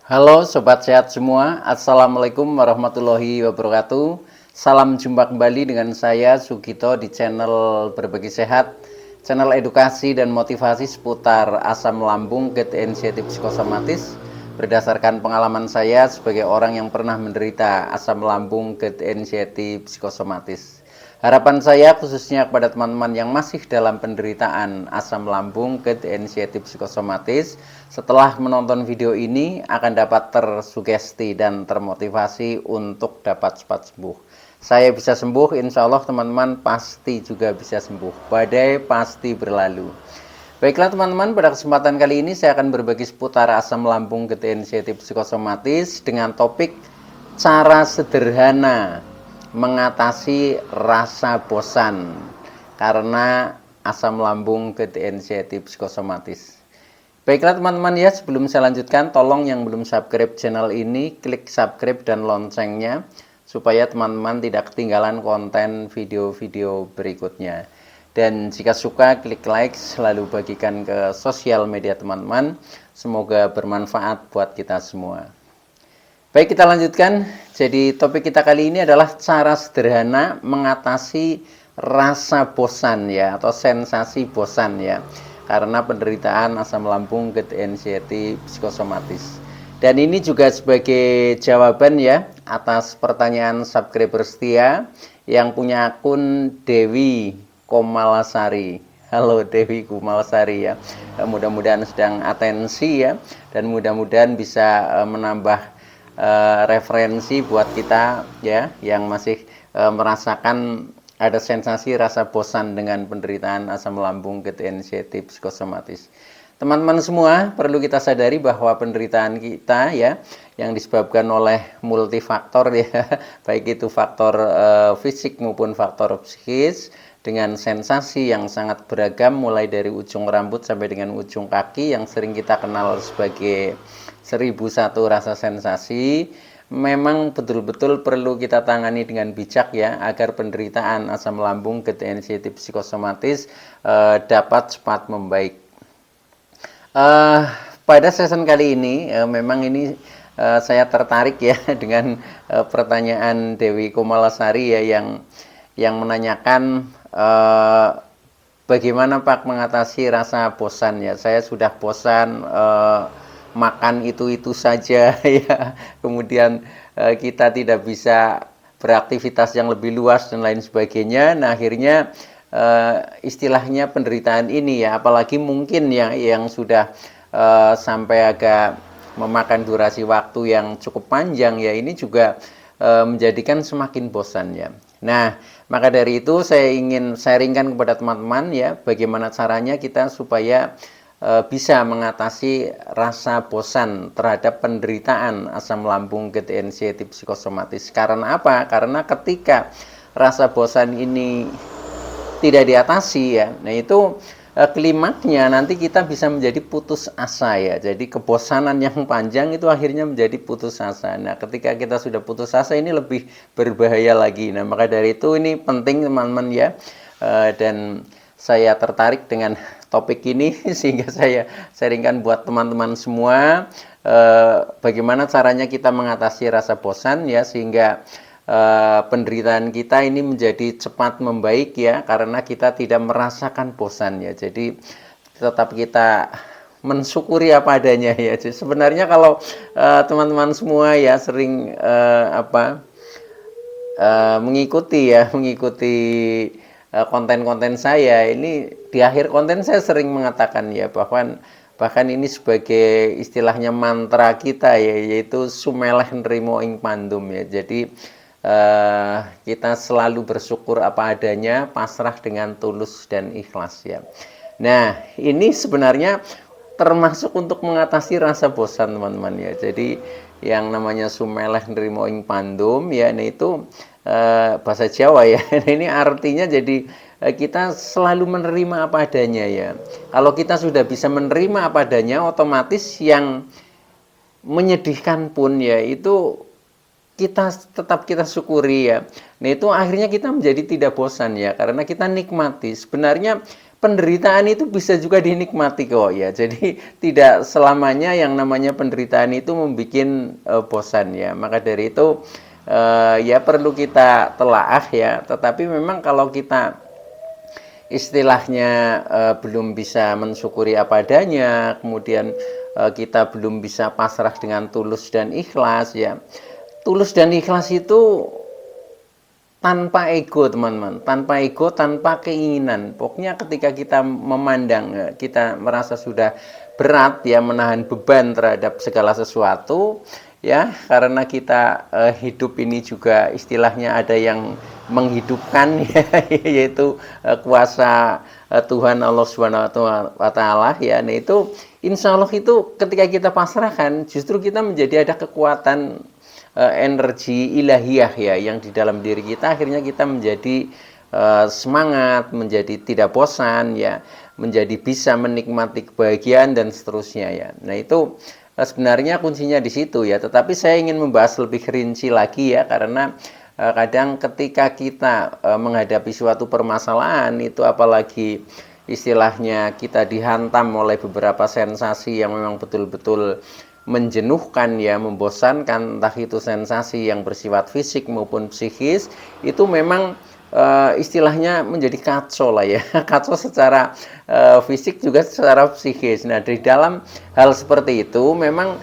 Halo Sobat Sehat semua, Assalamualaikum warahmatullahi wabarakatuh. Salam jumpa kembali dengan saya Sugito di channel Berbagi Sehat, channel edukasi dan motivasi seputar asam lambung, gait inisiatif psikosomatis. Berdasarkan pengalaman saya sebagai orang yang pernah menderita asam lambung, gait inisiatif psikosomatis. Harapan saya khususnya kepada teman-teman yang masih dalam penderitaan asam lambung, gait inisiatif psikosomatis, setelah menonton video ini akan dapat tersugesti dan termotivasi untuk dapat cepat sembuh. Saya bisa sembuh, insya Allah teman-teman pasti juga bisa sembuh. Badai pasti berlalu. Baiklah teman-teman, pada kesempatan kali ini saya akan berbagi seputar asam lambung, gait inisiatif psikosomatis dengan topik cara sederhana mengatasi rasa bosan karena asam lambung, gait inisiatif psikosomatis. Baiklah teman-teman ya, sebelum saya lanjutkan, tolong yang belum subscribe channel ini, klik subscribe dan loncengnya, supaya teman-teman tidak ketinggalan konten video-video berikutnya. Dan jika suka, klik like, selalu bagikan ke sosial media teman-teman. Semoga bermanfaat buat kita semua. Baik, kita lanjutkan. Jadi topik kita kali ini adalah cara sederhana mengatasi rasa bosan ya, atau sensasi bosan ya, karena penderitaan asam lambung, gait inisiatif psikosomatis. Dan ini juga sebagai jawaban ya atas pertanyaan subscriber setia yang punya akun Dewi Komalasari. Halo Dewi Komalasari ya. Mudah-mudahan sedang atensi ya, dan mudah-mudahan bisa menambah referensi buat kita ya yang masih merasakan ada sensasi rasa bosan dengan penderitaan asam lambung, gait inisiatif psikosomatis. Teman-teman semua, perlu kita sadari bahwa penderitaan kita ya yang disebabkan oleh multifaktor ya, baik itu faktor fisik maupun faktor psikis, dengan sensasi yang sangat beragam mulai dari ujung rambut sampai dengan ujung kaki yang sering kita kenal sebagai 1001 rasa sensasi, memang betul-betul perlu kita tangani dengan bijak ya, agar penderitaan asam lambung, gait inisiatif psikosomatis dapat cepat membaik. Pada season kali ini memang ini saya tertarik ya dengan pertanyaan Dewi Komalasari ya yang menanyakan bagaimana Pak mengatasi rasa bosan ya. Saya sudah bosan makan itu saja ya, kemudian kita tidak bisa beraktivitas yang lebih luas dan lain sebagainya. Nah akhirnya istilahnya penderitaan ini ya, apalagi mungkin ya yang sudah sampai agak memakan durasi waktu yang cukup panjang ya, ini juga menjadikan semakin bosan ya. Nah maka dari itu saya ingin sharingkan kepada teman-teman ya, bagaimana caranya kita supaya bisa mengatasi rasa bosan terhadap penderitaan asam lambung, gait inisiatif psikosomatis. Karena apa? Karena ketika rasa bosan ini tidak diatasi ya, nah itu klimaknya nanti kita bisa menjadi putus asa ya. Jadi kebosanan yang panjang itu akhirnya menjadi putus asa. Nah ketika kita sudah putus asa ini lebih berbahaya lagi. Nah maka dari itu ini penting teman-teman ya, dan saya tertarik dengan topik ini sehingga saya sharingkan buat teman-teman semua bagaimana caranya kita mengatasi rasa bosan ya, sehingga penderitaan kita ini menjadi cepat membaik ya, karena kita tidak merasakan bosan ya. Jadi tetap kita mensyukuri apa adanya ya. Jadi, sebenarnya kalau teman-teman semua ya sering mengikuti konten-konten saya ini, di akhir konten saya sering mengatakan ya, bahkan ini sebagai istilahnya mantra kita ya, yaitu sumeleh nrimo ing pandum ya. Jadi kita selalu bersyukur apa adanya, pasrah dengan tulus dan ikhlas ya. Nah ini sebenarnya termasuk untuk mengatasi rasa bosan teman-teman ya. Jadi yang namanya sumeleh nrimo ing pandum ya, ini itu bahasa Jawa ya. Ini artinya jadi kita selalu menerima apa adanya ya. Kalau kita sudah bisa menerima apa adanya, otomatis yang menyedihkan pun ya itu tetap kita syukuri ya. Nah itu akhirnya kita menjadi tidak bosan ya, karena kita nikmati. Sebenarnya penderitaan itu bisa juga dinikmati kok ya. Jadi tidak selamanya yang namanya penderitaan itu membuat bosan ya. Maka dari itu ya perlu kita telaah ya. Tetapi memang kalau kita istilahnya belum bisa mensyukuri apa adanya, kemudian kita belum bisa pasrah dengan tulus dan ikhlas ya. Tulus dan ikhlas itu tanpa ego teman-teman, tanpa ego, tanpa keinginan. Pokoknya ketika kita memandang, kita merasa sudah berat ya menahan beban terhadap segala sesuatu ya, karena kita hidup ini juga istilahnya ada yang menghidupkan ya, yaitu kuasa Tuhan Allah Subhanahu wa taala ya. Nah itu insya Allah itu ketika kita pasrahkan justru kita menjadi ada kekuatan energi ilahiyah ya yang di dalam diri kita, akhirnya kita menjadi semangat, menjadi tidak bosan ya, menjadi bisa menikmati kebahagiaan dan seterusnya ya. Nah itu sebenarnya kuncinya di situ ya. Tetapi saya ingin membahas lebih rinci lagi ya, karena kadang ketika kita menghadapi suatu permasalahan itu, apalagi istilahnya kita dihantam oleh beberapa sensasi yang memang betul-betul menjenuhkan ya, membosankan, entah itu sensasi yang bersifat fisik maupun psikis, itu memang istilahnya menjadi kacau lah ya, kacau secara fisik juga secara psikis. Nah di dalam hal seperti itu memang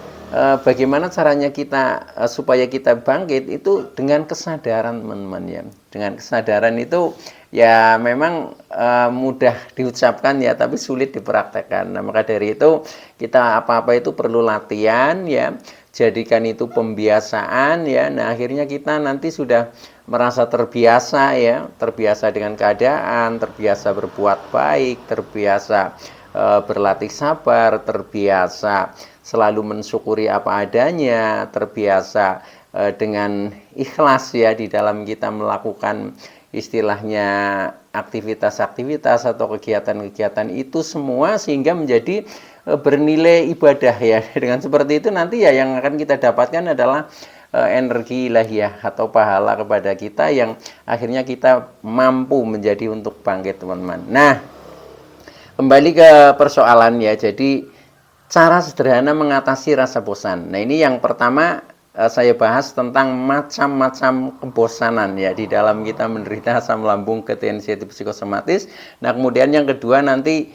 bagaimana caranya kita supaya kita bangkit itu dengan kesadaran teman-teman ya. Dengan kesadaran itu ya memang mudah diucapkan ya, tapi sulit dipraktekkan. Nah maka dari itu kita apa-apa itu perlu latihan ya, jadikan itu pembiasaan ya. Nah akhirnya kita nanti sudah merasa terbiasa ya, terbiasa dengan keadaan, terbiasa berbuat baik, terbiasa berlatih sabar, terbiasa selalu mensyukuri apa adanya, terbiasa dengan ikhlas ya di dalam kita melakukan istilahnya aktivitas-aktivitas atau kegiatan-kegiatan itu semua, sehingga menjadi bernilai ibadah ya. Dengan seperti itu nanti ya yang akan kita dapatkan adalah energi ilahiyah atau pahala kepada kita yang akhirnya kita mampu menjadi untuk bangkit teman-teman. Nah kembali ke persoalan ya, jadi cara sederhana mengatasi rasa bosan. Nah ini yang pertama saya bahas tentang macam-macam kebosanan ya di dalam kita menderita asam lambung ketensiatif psikosomatis. Nah kemudian yang kedua nanti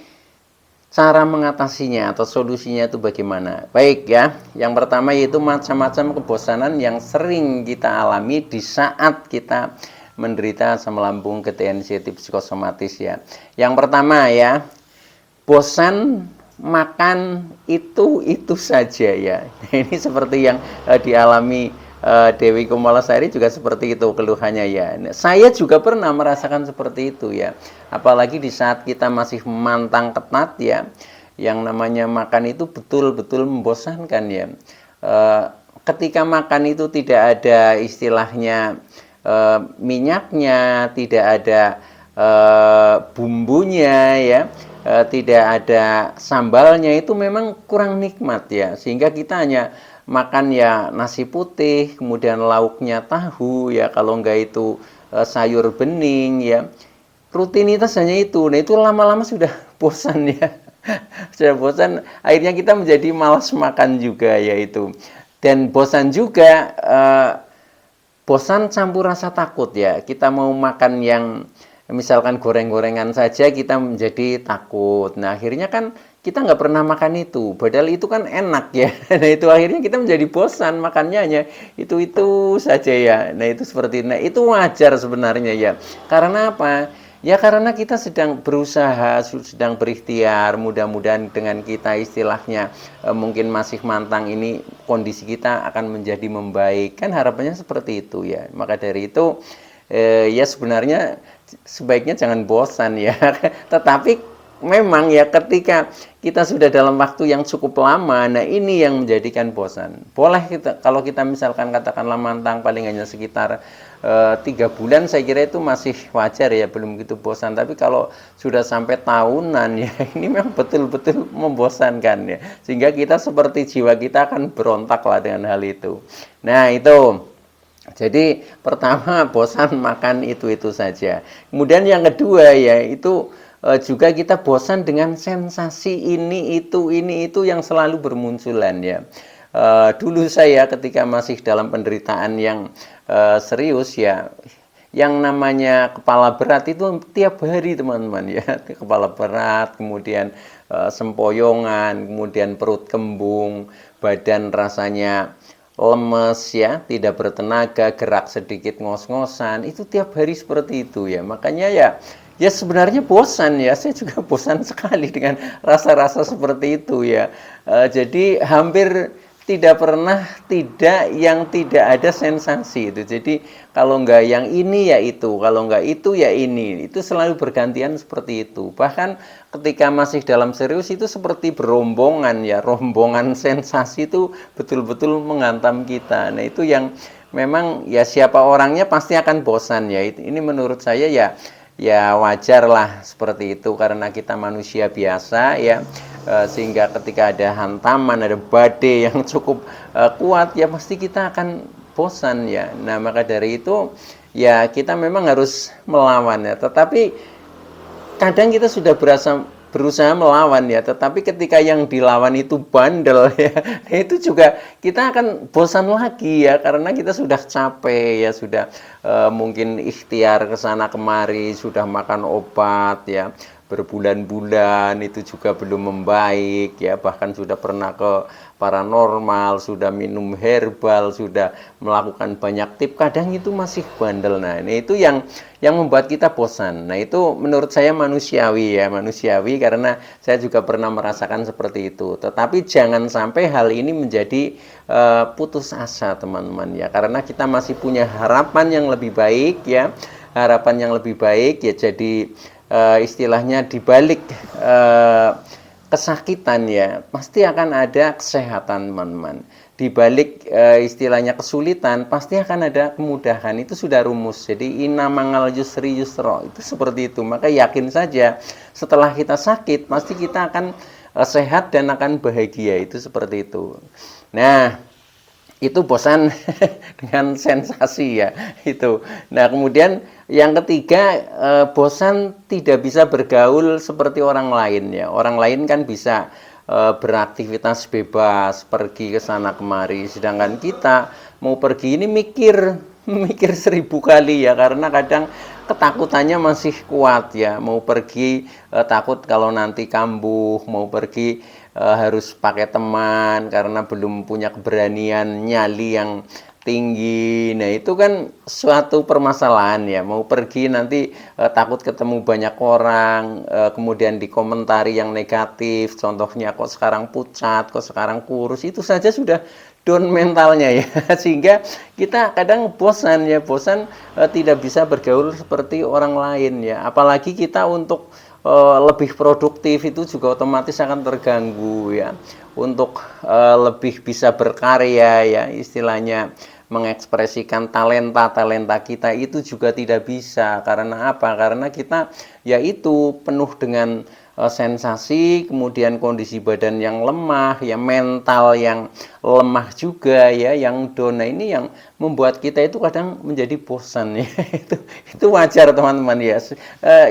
cara mengatasinya atau solusinya itu bagaimana. Baik ya, yang pertama yaitu macam-macam kebosanan yang sering kita alami di saat kita menderita asam lambung ketensiatif psikosomatis ya. Yang pertama ya, bosan makan itu saja ya. Ini seperti yang dialami Dewi Kumalasari juga seperti itu keluhannya ya. Saya juga pernah merasakan seperti itu ya. Apalagi di saat kita masih mantang ketat ya, yang namanya makan itu betul-betul membosankan ya. Ketika makan itu tidak ada istilahnya minyaknya, tidak ada bumbunya ya, tidak ada sambalnya, itu memang kurang nikmat ya, sehingga kita hanya makan ya nasi putih, kemudian lauknya tahu ya, kalau enggak itu sayur bening ya, rutinitas hanya itu. Nah itu lama-lama sudah bosan ya, sudah bosan, akhirnya kita menjadi malas makan juga ya itu. Dan bosan juga bosan campur rasa takut ya, kita mau makan yang misalkan goreng-gorengan saja kita menjadi takut. Nah akhirnya kan kita nggak pernah makan itu, padahal itu kan enak ya. Nah itu akhirnya kita menjadi bosan makannya hanya itu saja ya. Nah itu seperti itu. Nah itu wajar sebenarnya ya. Karena apa? Ya karena kita sedang berusaha, sedang berikhtiar. Mudah-mudahan dengan kita istilahnya mungkin masih mantang ini, kondisi kita akan menjadi membaik. Kan harapannya seperti itu ya. Maka dari itu ya sebenarnya sebaiknya jangan bosan ya. Tetapi memang ya ketika kita sudah dalam waktu yang cukup lama, nah ini yang menjadikan bosan. Boleh kita, kalau kita misalkan katakanlah mantang paling hanya sekitar 3 bulan, saya kira itu masih wajar ya, belum begitu bosan. Tapi kalau sudah sampai tahunan ya, ini memang betul-betul membosankan ya, sehingga kita seperti jiwa kita akan berontak lah dengan hal itu. Nah itu Jadi pertama bosan makan itu saja. Kemudian yang kedua ya itu juga kita bosan dengan sensasi ini itu yang selalu bermunculan ya. Dulu saya ketika masih dalam penderitaan yang serius ya, yang namanya kepala berat itu tiap hari teman-teman ya, kepala berat, kemudian sempoyongan, kemudian perut kembung, badan rasanya lemes ya, tidak bertenaga, gerak sedikit ngos-ngosan, itu tiap hari seperti itu ya. Makanya ya sebenarnya bosan ya, saya juga bosan sekali dengan rasa-rasa seperti itu ya. Jadi hampir tidak pernah tidak ada sensasi itu. Jadi kalau nggak yang ini ya itu, kalau nggak itu ya ini. Itu selalu bergantian seperti itu. Bahkan ketika masih dalam serius itu seperti berombongan ya, rombongan sensasi itu betul-betul menghantam kita. Nah itu yang memang ya siapa orangnya pasti akan bosan ya. Ini menurut saya ya wajar lah seperti itu karena kita manusia biasa ya. Sehingga ketika ada hantaman, ada badai yang cukup kuat ya pasti kita akan bosan ya. Nah maka dari itu ya kita memang harus melawan ya. Tetapi kadang kita sudah berusaha melawan ya, tetapi ketika yang dilawan itu bandel ya, itu juga kita akan bosan lagi ya, karena kita sudah capek ya, sudah mungkin ikhtiar ke sana kemari, sudah makan obat ya, berbulan-bulan itu juga belum membaik ya, bahkan sudah pernah ke paranormal, sudah minum herbal, sudah melakukan banyak tip, kadang itu masih bandel. Nah ini itu yang membuat kita bosan. Nah itu menurut saya manusiawi ya, manusiawi karena saya juga pernah merasakan seperti itu. Tetapi jangan sampai hal ini menjadi putus asa teman-teman ya, karena kita masih punya harapan yang lebih baik ya, harapan yang lebih baik ya. Jadi istilahnya dibalik kesakitan ya pasti akan ada kesehatan teman-teman, dibalik istilahnya kesulitan pasti akan ada kemudahan. Itu sudah rumus. Jadi inna mangal yusri yusro, itu seperti itu. Maka yakin saja setelah kita sakit pasti kita akan sehat dan akan bahagia. Itu seperti itu. Nah itu bosan dengan sensasi ya itu. Nah kemudian yang ketiga, bosan tidak bisa bergaul seperti orang lain ya. Orang lain kan bisa beraktivitas bebas, pergi ke sana kemari, sedangkan kita mau pergi ini mikir 1000 kali ya, karena kadang ketakutannya masih kuat ya. Mau pergi takut kalau nanti kambuh, mau pergi harus pakai teman karena belum punya keberanian nyali yang tinggi. Nah itu kan suatu permasalahan ya, mau pergi nanti takut ketemu banyak orang, kemudian dikomentari yang negatif, contohnya kok sekarang pucat, kok sekarang kurus, itu saja sudah down mentalnya ya, sehingga kita kadang bosan ya, bosan tidak bisa bergaul seperti orang lain ya, apalagi kita untuk lebih produktif itu juga otomatis akan terganggu ya, untuk lebih bisa berkarya ya, istilahnya mengekspresikan talenta kita itu juga tidak bisa. Karena apa? Karena kita yaitu penuh dengan sensasi, kemudian kondisi badan yang lemah ya, mental yang lemah juga ya, yang down. Nah ini yang membuat kita itu kadang menjadi bosan ya. Itu wajar teman-teman ya.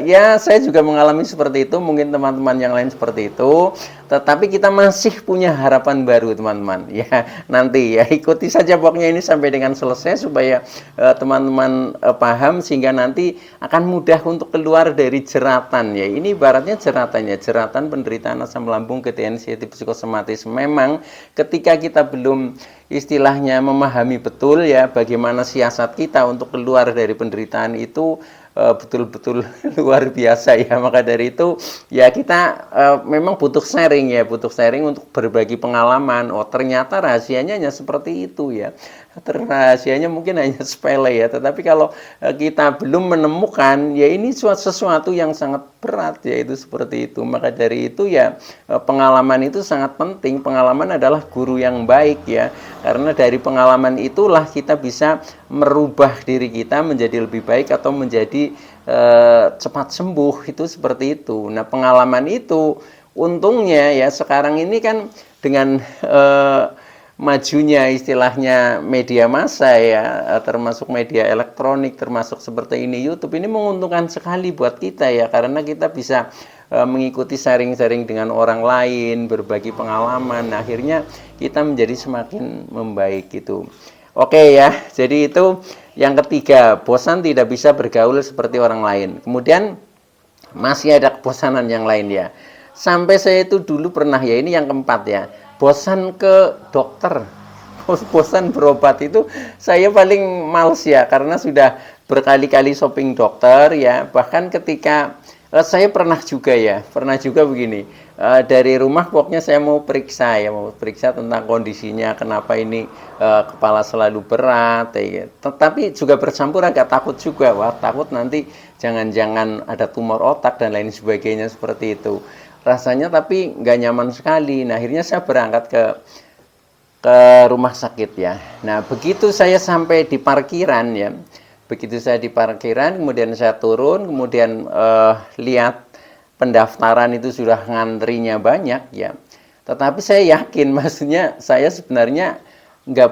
Ya saya juga mengalami seperti itu, mungkin teman-teman yang lain seperti itu, tetapi kita masih punya harapan baru teman-teman ya. Nanti ya ikuti saja pokoknya ini sampai dengan selesai supaya teman-teman paham, sehingga nanti akan mudah untuk keluar dari jeratan ya. Ini ibaratnya jeratan penderitaan asam lambung, ketidaknyambungan psikosomatis. Memang ketika kita belum istilahnya memahami betul ya bagaimana siasat kita untuk keluar dari penderitaan itu, betul-betul luar biasa ya. Maka dari itu ya kita memang butuh sharing ya, butuh sharing untuk berbagi pengalaman. Oh ternyata rahasianya hanya seperti itu ya, rahasianya mungkin hanya sepele ya, tetapi kalau kita belum menemukan ya ini sesuatu yang sangat berat ya, itu seperti itu. Maka dari itu ya pengalaman itu sangat penting. Pengalaman adalah guru yang baik ya, karena dari pengalaman itulah kita bisa merubah diri kita menjadi lebih baik atau menjadi cepat sembuh, itu seperti itu. Nah pengalaman itu untungnya ya sekarang ini kan dengan majunya istilahnya media massa ya, termasuk media elektronik, termasuk seperti ini YouTube, ini menguntungkan sekali buat kita ya, karena kita bisa mengikuti sharing-sharing dengan orang lain, berbagi pengalaman. Nah, akhirnya kita menjadi semakin membaik gitu. Oke ya, jadi itu yang ketiga, bosan tidak bisa bergaul seperti orang lain. Kemudian masih ada kebosanan yang lain ya. Sampai saya itu dulu pernah ya, ini yang keempat ya, bosan ke dokter. Bosan berobat itu saya paling males ya, karena sudah berkali-kali shopping dokter ya. Bahkan ketika saya pernah juga begini, dari rumah pokoknya saya mau periksa tentang kondisinya, kenapa ini kepala selalu berat ya. Tetapi juga bercampur agak takut juga, wah takut nanti jangan-jangan ada tumor otak dan lain sebagainya seperti itu rasanya, tapi nggak nyaman sekali. Nah, akhirnya saya berangkat ke rumah sakit ya. Nah, begitu saya sampai di parkiran ya, begitu saya di parkiran, kemudian saya turun, kemudian lihat pendaftaran itu sudah ngantrinya banyak ya. Tetapi saya yakin, maksudnya saya sebenarnya nggak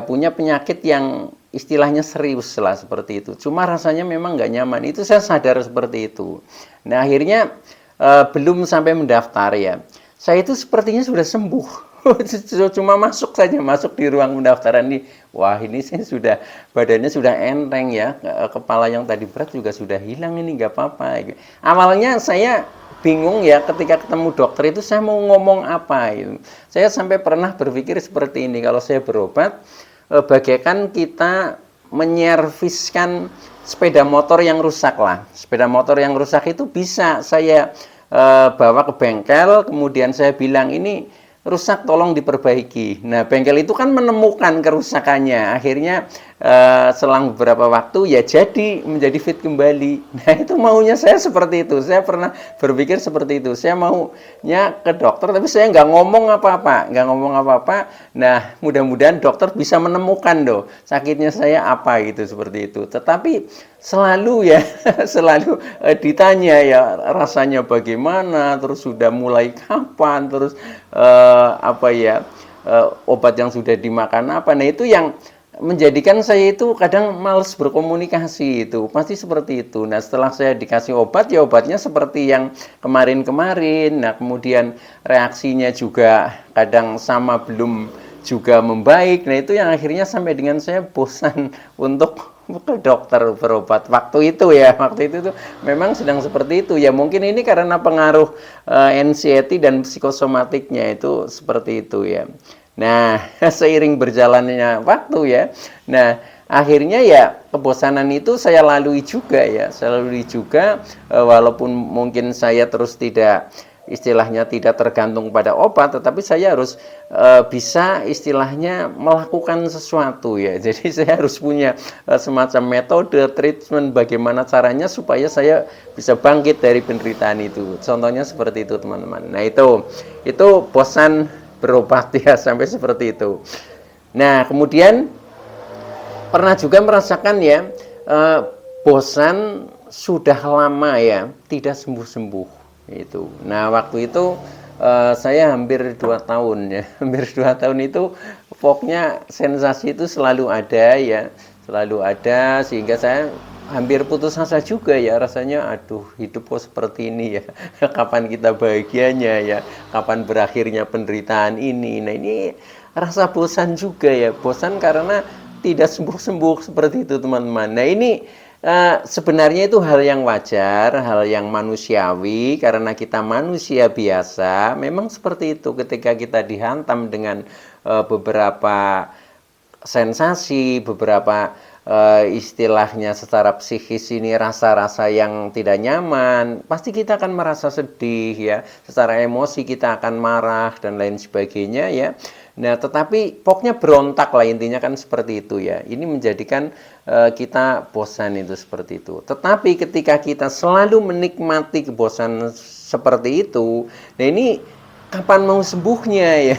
punya penyakit yang istilahnya serius lah seperti itu. Cuma rasanya memang nggak nyaman. Itu saya sadar seperti itu. Nah, akhirnya belum sampai mendaftar ya, saya itu sepertinya sudah sembuh. Cuma masuk di ruang pendaftaran ini, wah ini saya sudah, badannya sudah enteng ya, kepala yang tadi berat juga sudah hilang, ini nggak apa-apa. Awalnya saya bingung ya, ketika ketemu dokter itu saya mau ngomong apa gitu. Saya sampai pernah berpikir seperti ini, kalau saya berobat bagaikan kita menyerviskan sepeda motor yang rusak lah. Sepeda motor yang rusak itu bisa saya bawa ke bengkel, kemudian saya bilang ini rusak, tolong diperbaiki. Nah, bengkel itu kan menemukan kerusakannya, akhirnya selang beberapa waktu ya jadi menjadi fit kembali. Nah, itu maunya saya seperti itu. Saya pernah berpikir seperti itu. Saya maunya ke dokter, tapi saya nggak ngomong apa-apa. Nah, mudah-mudahan dokter bisa menemukan sakitnya saya apa gitu, seperti itu. Tetapi selalu ya, selalu ditanya ya rasanya bagaimana, terus sudah mulai kapan, terus obat yang sudah dimakan apa. Nah, itu yang menjadikan saya itu kadang males berkomunikasi, itu pasti seperti itu. Nah, setelah saya dikasih obat ya obatnya seperti yang kemarin-kemarin. Nah, kemudian reaksinya juga kadang sama, belum juga membaik. Nah, itu yang akhirnya sampai dengan saya bosan untuk ke dokter berobat waktu itu tuh memang sedang seperti itu ya. Mungkin ini karena pengaruh anxiety dan psikosomatiknya itu seperti itu ya. Nah, seiring berjalannya waktu ya, nah akhirnya ya kebosanan itu saya lalui juga, walaupun mungkin saya terus tidak, istilahnya tidak tergantung pada obat, tetapi saya harus bisa istilahnya melakukan sesuatu ya. Jadi saya harus punya semacam metode treatment, bagaimana caranya supaya saya bisa bangkit dari penderitaan itu. Contohnya seperti itu, teman-teman. Nah, itu bosan berobat ya, sampai seperti itu. Nah, kemudian pernah juga merasakan ya, bosan sudah lama ya tidak sembuh-sembuh itu. Nah, waktu itu saya hampir 2 tahun ya, hampir 2 tahun itu pokoknya sensasi itu selalu ada ya, sehingga saya hampir putus asa juga ya, rasanya aduh hidup kok seperti ini ya. Kapan kita bahagianya ya, kapan berakhirnya penderitaan ini. Nah, ini rasa bosan juga ya, bosan karena tidak sembuh-sembuh seperti itu, teman-teman. Nah, ini sebenarnya itu hal yang wajar, hal yang manusiawi, karena kita manusia biasa. Memang seperti itu, ketika kita dihantam dengan beberapa sensasi, beberapa istilahnya secara psikis ini rasa-rasa yang tidak nyaman, pasti kita akan merasa sedih ya, secara emosi kita akan marah dan lain sebagainya ya. Nah, tetapi pokoknya berontak lah, intinya kan seperti itu ya. Ini menjadikan kita bosan itu seperti itu. Tetapi ketika kita selalu menikmati kebosanan seperti itu, nah ini kapan mau sembuhnya ya.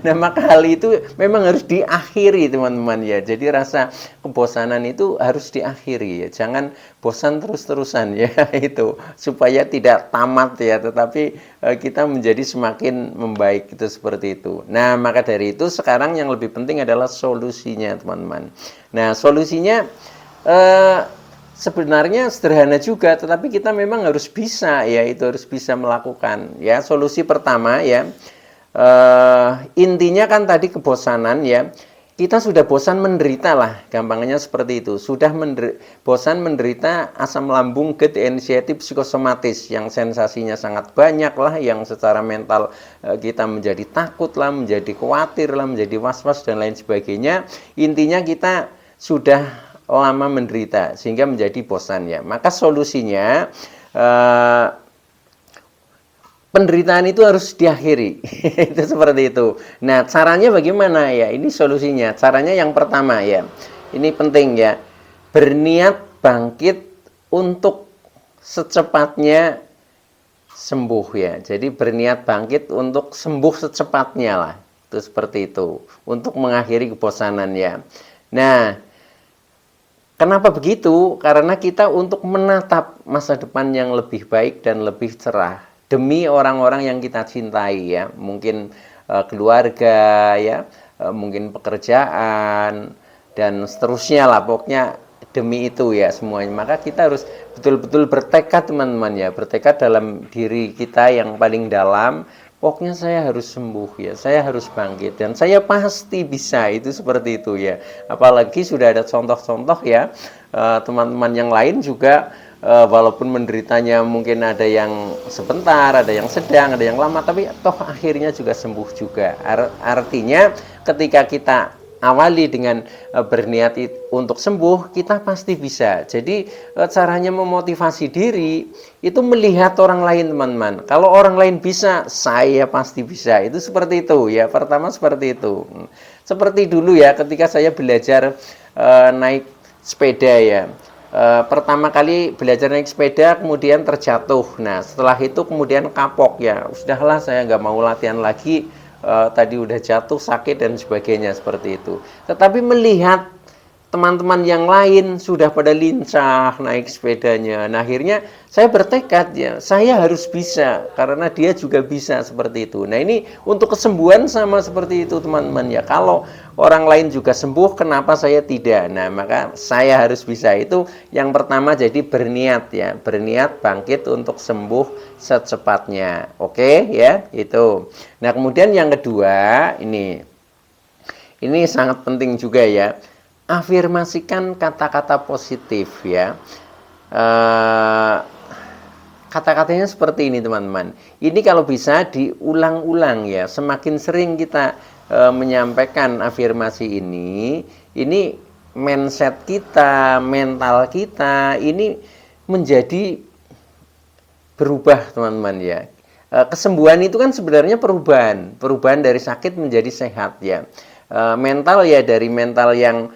Nah, maka hal itu memang harus diakhiri teman-teman ya. Jadi rasa kebosanan itu harus diakhiri ya. Jangan bosan terus-terusan ya itu supaya tidak tamat ya, tetapi kita menjadi semakin membaik itu seperti itu. Nah, maka dari itu sekarang yang lebih penting adalah solusinya teman-teman. Nah, solusinya sebenarnya sederhana juga, tetapi kita memang harus bisa ya, itu harus bisa melakukan ya. Solusi pertama ya, intinya kan tadi kebosanan ya. Kita sudah bosan menderita lah, gampangnya seperti itu. Sudah bosan menderita asam lambung, GERD, inisiatif psikosomatis yang sensasinya sangat banyak lah, yang secara mental kita menjadi takut lah, menjadi khawatir lah, menjadi was-was dan lain sebagainya. Intinya kita sudah lama menderita sehingga menjadi bosan ya. Maka solusinya penderitaan itu harus diakhiri. Itu seperti itu. Nah, caranya bagaimana ya? Ini solusinya. Caranya yang pertama ya. Ini penting ya. Berniat bangkit untuk secepatnya sembuh ya. Jadi berniat bangkit untuk sembuh secepatnya lah. Itu seperti itu. Untuk mengakhiri kebosanan ya. Nah, kenapa begitu? Karena kita untuk menatap masa depan yang lebih baik dan lebih cerah demi orang-orang yang kita cintai ya, mungkin keluarga ya, mungkin pekerjaan dan seterusnya lah, pokoknya demi itu ya semuanya. Maka kita harus betul-betul bertekad teman-teman ya, bertekad dalam diri kita yang paling dalam. Pokoknya saya harus sembuh ya, saya harus bangkit dan saya pasti bisa, itu seperti itu ya. Apalagi sudah ada contoh-contoh ya, teman-teman yang lain juga walaupun menderitanya mungkin ada yang sebentar, ada yang sedang, ada yang lama, tapi toh akhirnya juga sembuh juga. Artinya ketika kita awali dengan berniat untuk sembuh, kita pasti bisa. Jadi caranya memotivasi diri itu melihat orang lain teman-teman. Kalau orang lain bisa, saya pasti bisa. Itu seperti itu ya. Pertama seperti itu. Seperti dulu ya, ketika saya belajar naik sepeda ya. Pertama kali belajar naik sepeda, kemudian terjatuh. Nah, setelah itu kemudian kapok ya. Sudahlah, saya nggak mau latihan lagi. Tadi udah jatuh, sakit dan sebagainya seperti itu. Tetapi melihat teman-teman yang lain sudah pada lincah naik sepedanya, nah akhirnya saya bertekad ya, saya harus bisa karena dia juga bisa seperti itu. Nah, ini untuk kesembuhan sama seperti itu teman-teman ya. Kalau orang lain juga sembuh, kenapa saya tidak? Nah, maka saya harus bisa. Itu yang pertama, jadi berniat ya, berniat bangkit untuk sembuh secepatnya. Oke ya, itu. Nah, kemudian yang kedua, ini sangat penting juga ya. Afirmasikan kata-kata positif ya. Kata-katanya seperti ini teman-teman. Ini kalau bisa diulang-ulang ya. Semakin sering kita menyampaikan afirmasi ini mindset kita, mental kita ini menjadi berubah teman-teman ya. Kesembuhan itu kan sebenarnya perubahan dari sakit menjadi sehat ya. Mental ya, dari mental yang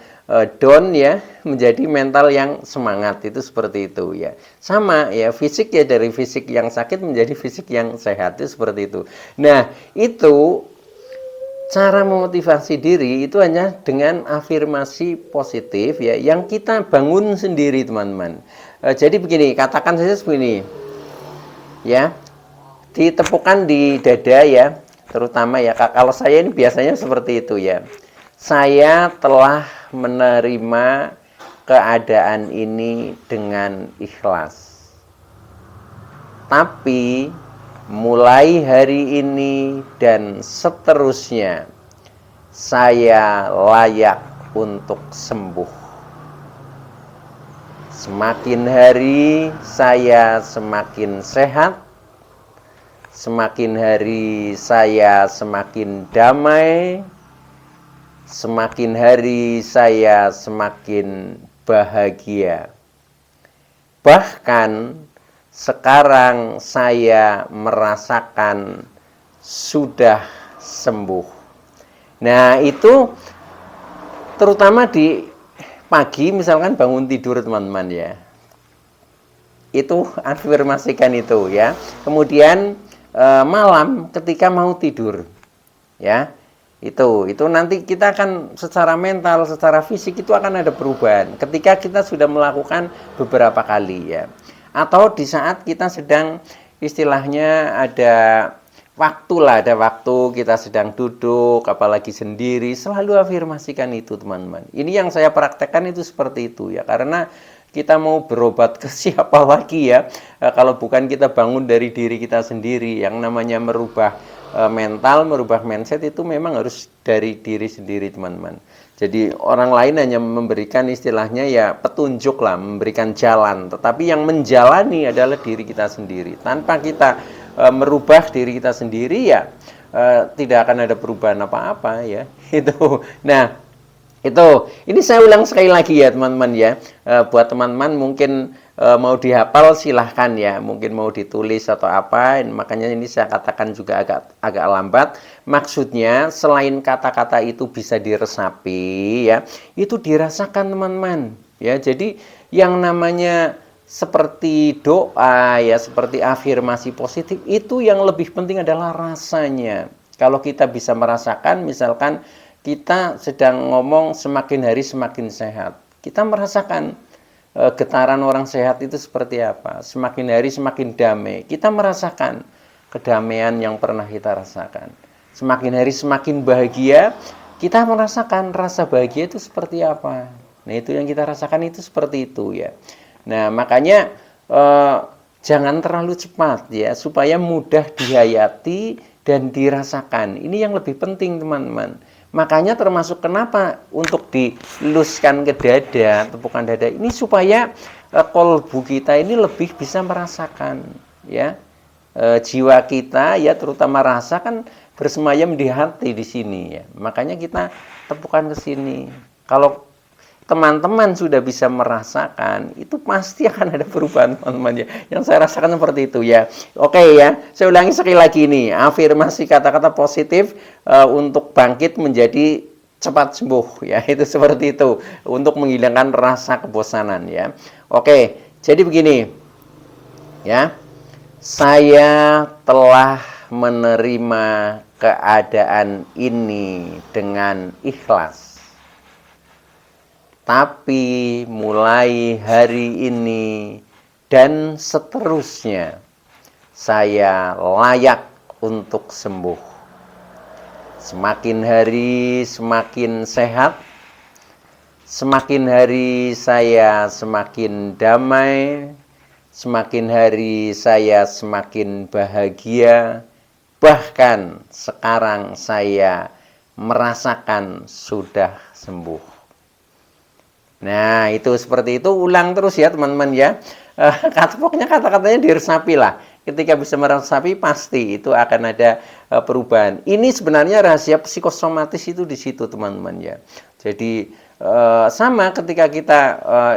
down ya menjadi mental yang semangat, itu seperti itu ya. Sama ya, fisik ya, dari fisik yang sakit menjadi fisik yang sehat, itu seperti itu. Nah, itu cara memotivasi diri itu hanya dengan afirmasi positif ya, yang kita bangun sendiri teman-teman. Jadi begini, katakan saja begini ya, ditepukan di dada ya, terutama ya, kalau saya ini biasanya seperti itu ya. Saya telah menerima keadaan ini dengan ikhlas. Tapi mulai hari ini dan seterusnya saya layak untuk sembuh. Semakin hari saya semakin sehat. Semakin hari saya semakin damai. Semakin hari saya semakin bahagia. Bahkan sekarang saya merasakan sudah sembuh. Nah, itu terutama di pagi, misalkan bangun tidur teman-teman ya. Itu afirmasikan itu ya. Kemudian malam ketika mau tidur, ya. Itu nanti kita akan secara mental, secara fisik itu akan ada perubahan ketika kita sudah melakukan beberapa kali, ya. Atau di saat kita sedang istilahnya ada waktu lah, ada waktu kita sedang duduk, apalagi sendiri, selalu afirmasikan itu, teman-teman. Ini yang saya praktekkan itu seperti itu, ya, karena kita mau berobat ke siapa lagi, ya, kalau bukan kita bangun dari diri kita sendiri. Yang namanya merubah mental, merubah mindset itu memang harus dari diri sendiri, teman-teman. Jadi orang lain hanya memberikan istilahnya ya petunjuk lah, memberikan jalan, tetapi yang menjalani adalah diri kita sendiri. Tanpa kita merubah diri kita sendiri, ya tidak akan ada perubahan apa-apa, ya. Itu. Nah, ini saya ulang sekali lagi, ya, teman-teman, ya. Buat teman-teman mungkin mau dihafal silahkan, ya, mungkin mau ditulis atau apa, makanya ini saya katakan juga agak lambat. Maksudnya selain kata-kata itu bisa diresapi, ya, itu dirasakan, teman-teman, ya. Jadi yang namanya seperti doa, ya, seperti afirmasi positif, itu yang lebih penting adalah rasanya. Kalau kita bisa merasakan, misalkan kita sedang ngomong semakin hari semakin sehat, kita merasakan getaran orang sehat itu seperti apa, semakin hari semakin damai, kita merasakan kedamaian yang pernah kita rasakan, semakin hari semakin bahagia, kita merasakan rasa bahagia itu seperti apa. Nah, itu yang kita rasakan itu seperti itu, ya. Nah, makanya jangan terlalu cepat, ya, supaya mudah dihayati dan dirasakan. Ini yang lebih penting, teman-teman. Makanya termasuk kenapa untuk diluskan ke dada, tepukan dada ini supaya kolbu kita ini lebih bisa merasakan, ya. Jiwa kita, ya, terutama rasa kan bersemayam di hati di sini, ya. Makanya kita tepukan ke sini. Kalau teman-teman sudah bisa merasakan, itu pasti akan ada perubahan, teman-teman, ya. Yang saya rasakan seperti itu, ya. Oke, ya, saya ulangi sekali lagi nih, afirmasi kata-kata positif untuk bangkit menjadi cepat sembuh, ya. Itu seperti itu, untuk menghilangkan rasa kebosanan, ya. Oke, jadi begini, ya, saya telah menerima keadaan ini dengan ikhlas. Tapi mulai hari ini dan seterusnya, saya layak untuk sembuh. Semakin hari semakin sehat, semakin hari saya semakin damai, semakin hari saya semakin bahagia, bahkan sekarang saya merasakan sudah sembuh. Nah, itu seperti itu, ulang terus, ya, teman-teman, ya. Pokoknya kata-katanya diresapi lah. Ketika bisa meresapi, pasti itu akan ada perubahan. Ini sebenarnya rahasia psikosomatis itu di situ, teman-teman, ya. Jadi sama ketika kita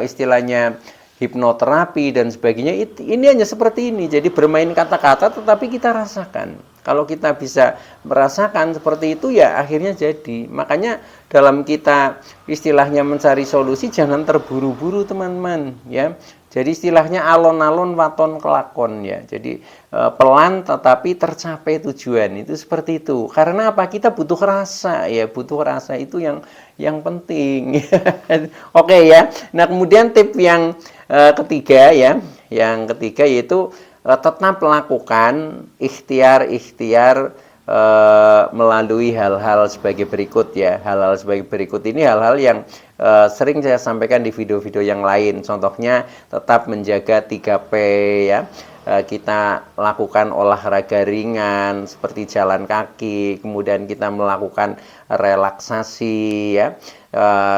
istilahnya hipnoterapi dan sebagainya, ini hanya seperti ini. Jadi bermain kata-kata tetapi kita rasakan. Kalau kita bisa merasakan seperti itu, ya akhirnya jadi. Makanya dalam kita istilahnya mencari solusi, jangan terburu-buru, teman-teman, ya. Jadi istilahnya alon-alon waton kelakon, ya. Jadi pelan tetapi tercapai tujuan, itu seperti itu. Karena apa? Kita butuh rasa, ya. Butuh rasa itu yang penting. Oke, ya. Nah, kemudian tip yang ketiga, ya. Yang ketiga yaitu tetap lakukan ikhtiar-ikhtiar melalui hal-hal sebagai berikut, ya. Hal-hal sebagai berikut ini hal-hal yang sering saya sampaikan di video-video yang lain. Contohnya tetap menjaga 3P, ya. Kita lakukan olahraga ringan seperti jalan kaki, kemudian kita melakukan relaksasi, ya.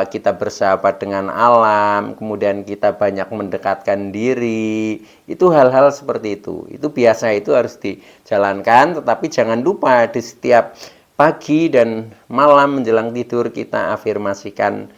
Kita bersahabat dengan alam, kemudian kita banyak mendekatkan diri. Itu hal-hal seperti itu. Itu biasa, itu harus dijalankan, tetapi jangan lupa di setiap pagi dan malam menjelang tidur kita afirmasikan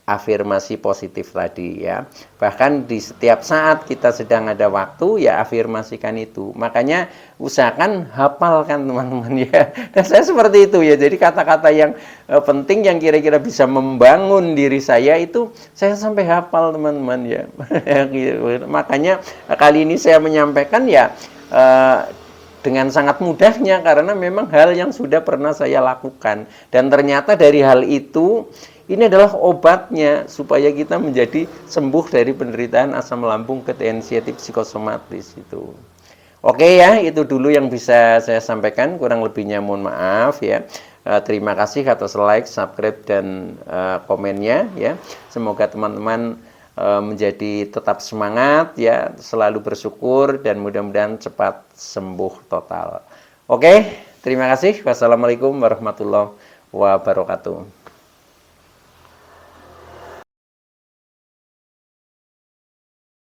afirmasi positif tadi, ya. Bahkan di setiap saat kita sedang ada waktu, ya afirmasikan itu. Makanya usahakan hafalkan, teman-teman, ya. Dan saya seperti itu, ya. Jadi kata-kata yang penting yang kira-kira bisa membangun diri saya itu saya sampai hafal, teman-teman, ya. Makanya kali ini saya menyampaikan, ya, dengan sangat mudahnya karena memang hal yang sudah pernah saya lakukan. Dan ternyata dari hal itu ini adalah obatnya supaya kita menjadi sembuh dari penderitaan asam lambung ketensiatif psikosomatis itu. Oke ya, itu dulu yang bisa saya sampaikan. Kurang lebihnya mohon maaf ya. Terima kasih atas like, subscribe, dan komennya ya. Semoga teman-teman menjadi tetap semangat ya, selalu bersyukur dan mudah-mudahan cepat sembuh total. Oke, terima kasih. Wassalamualaikum warahmatullahi wabarakatuh.